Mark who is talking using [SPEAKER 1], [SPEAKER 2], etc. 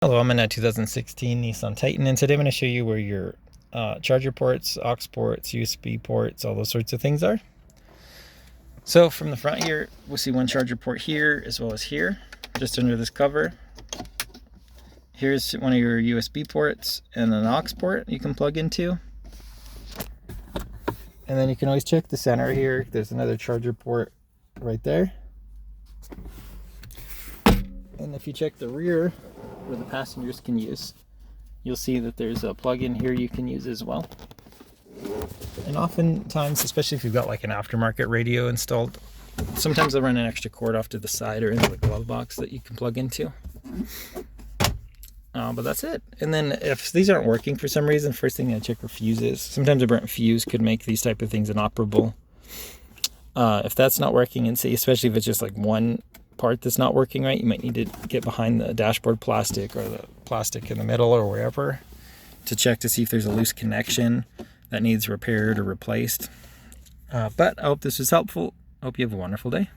[SPEAKER 1] Hello, I'm in a 2016 Nissan Titan, and today I'm going to show you where your charger ports, aux ports, USB ports, all those sorts of things are. So from the front here, we'll see one charger port here as well as here, just under this cover. Here's one of your USB ports and an aux port you can plug into. And then you can always check the center here. There's another charger port right there. And if you check the rear, where the passengers can use, you'll see that there's a plug-in here you can use as well. And oftentimes, especially if you've got like an aftermarket radio installed, sometimes they'll run an extra cord off to the side or into the glove box that you can plug into. But that's it. And then if these aren't working for some reason, first thing I check for fuses. Sometimes a burnt fuse could make these type of things inoperable. If that's not working, and see, especially if it's just like one part that's not working right, you might need to get behind the dashboard plastic or the plastic in the middle or wherever to check to see if there's a loose connection that needs repaired or replaced. But I hope this was helpful. I hope you have a wonderful day.